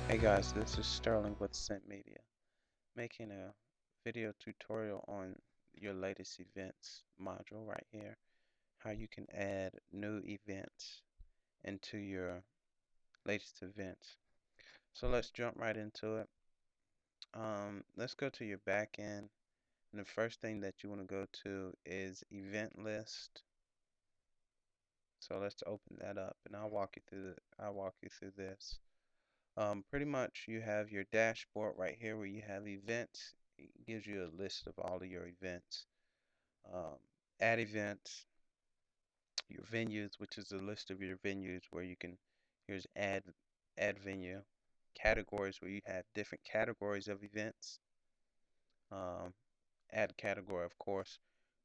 Hey guys, this is Sterling with Scent Media, making a video tutorial on your latest events module right here, how you can add new events into your latest events. So let's jump right into it. Let's go to your back end, and the first thing that you want to go to is EventList. So let's open that up, and I'll walk you through this. Pretty much you have your dashboard right here where you have events. It gives you a list of all of your events. Um, Add events, your venues, which is a list of your venues where you can, here's add venue, categories where you have different categories of events. Um, Add category, of course.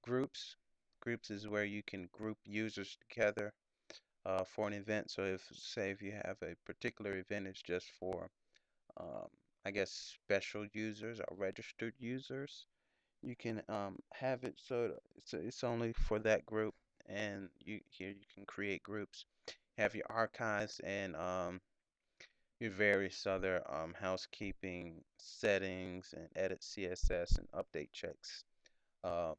Groups. Groups is where you can group users together for an event. So if you have a particular event, it's just for um, I guess special users or registered users. You can have it so it's only for that group, and you can create groups, have your archives and your various other housekeeping settings and edit CSS and update checks. Um,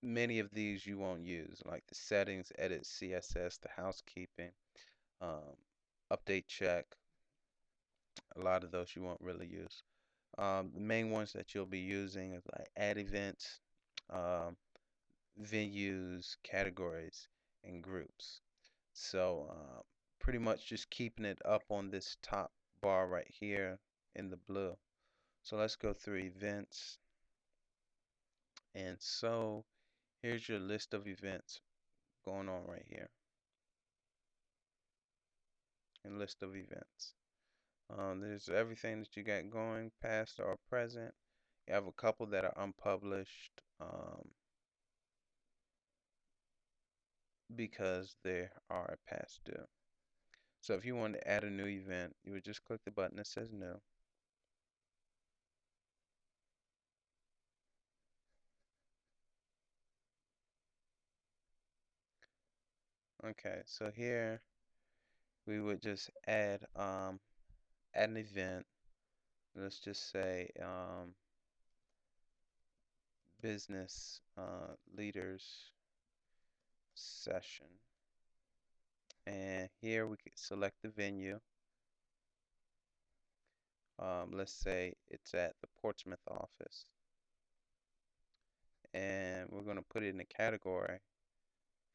Many of these you won't use, like the settings, edit CSS, the housekeeping, um, update check. A lot of those you won't really use. The main ones that you'll be using is like add events, um, venues, categories, and groups. So pretty much just keeping it up on this top bar right here in the blue. So let's go through events. And so here's your list of events going on right here. And list of events. There's everything that you got going, past or present. You have a couple that are unpublished. Because they are past due. So if you want to add a new event, you would just click the button that says new. Okay, so here we would just add an event. Let's just say business leaders session. And here we could select the venue. Let's say it's at the Portsmouth office. And we're going to put it in a category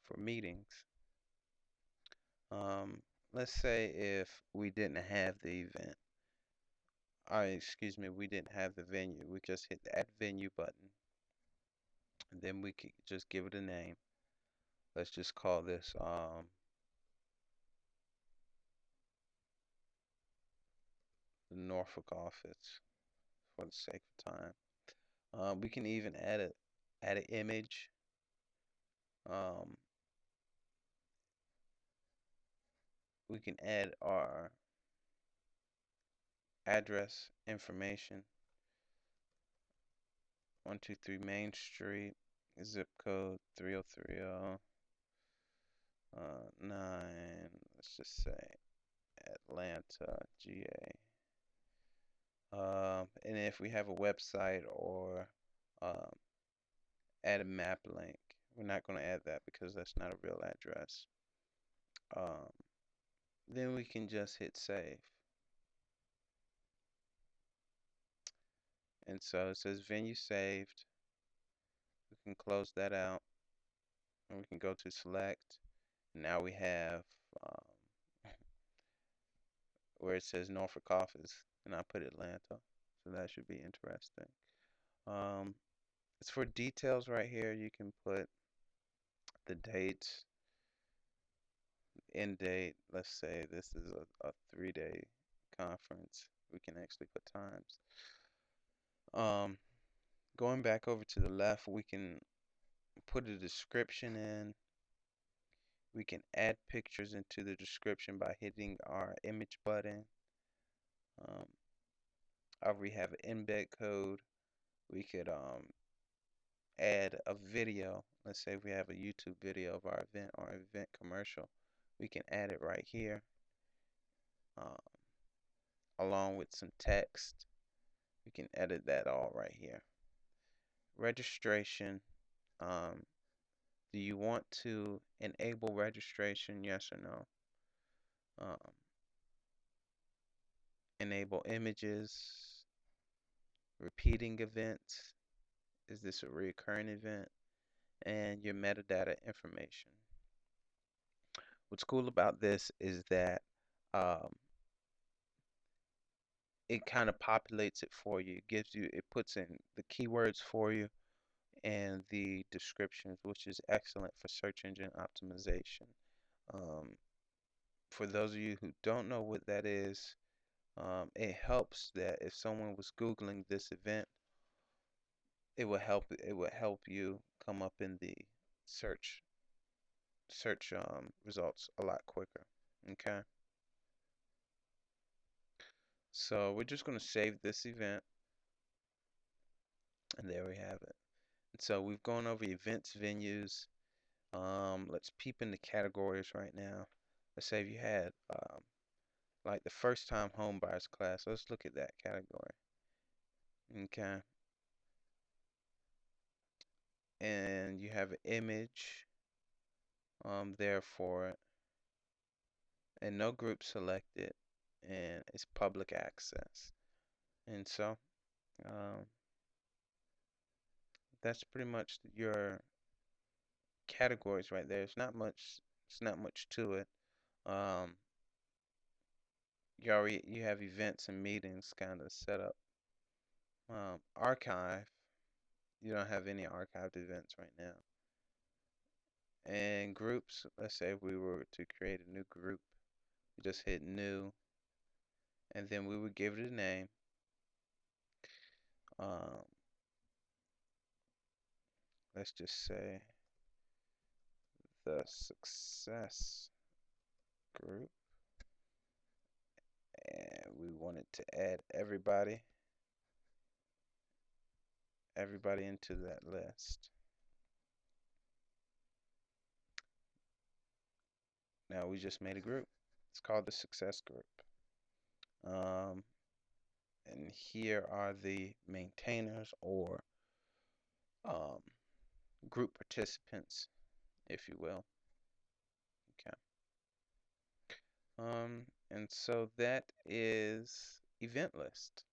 for meetings. Um, let's say if we didn't have the event, excuse me, we didn't have the venue, we just hit the add venue button, and then we could just give it a name. Let's just call this the Norfolk office for the sake of time. We can even add an image. Um, we can add our address information. 123 Main Street, zip code 3030. 9, let's just say Atlanta, GA. And if we have a website or um, add a map link, we're not going to add that because that's not a real address. Um, then we can just hit save. And so it says venue saved. We can close that out and we can go to select. Now we have where it says Norfolk office, and I put Atlanta, so that should be interesting. Um, as for details right here, you can put the date, end date. Let's say this is a 3-day conference. We can actually put times. Um, Going back over to the left, we can put a description in. We can add pictures into the description by hitting our image button. Um, we have an embed code. We could add a video. Let's say we have a YouTube video of our event or event commercial. We can add it right here. Um, along with some text. We can edit that all right here. Registration. Um, do you want to enable registration? Yes or no? Um, enable images, repeating events. Is this a recurring event? And your metadata information. What's cool about this is that um, it kind of populates it for you. It puts in the keywords for you and the descriptions, which is excellent for search engine optimization. Um, for those of you who don't know what that is, it helps that if someone was Googling this event, it will help you come up in the search results a lot quicker. Okay, so we're just going to save this event, and there we have it. And so we've gone over events, venues. Let's peep into categories right now. Let's say if you had like the first time home buyers class. Let's look at that category. Okay, and you have an image there for it, and no group selected, and it's public access. And so um, that's pretty much your categories right there. It's not much to it. Um, you have events and meetings kind of set up. Archive, you don't have any archived events right now. And groups, let's say if we were to create a new group, we just hit new, and then we would give it a name. Um, let's just say the success group, and we wanted to add everybody into that list. Now we just made a group. It's called the success group. Um, and here are the maintainers or um, group participants, if you will. Okay. And so that is EventList.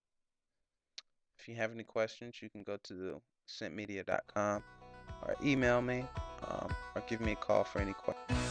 If you have any questions, you can go to scentmedia.com or email me or give me a call for any questions.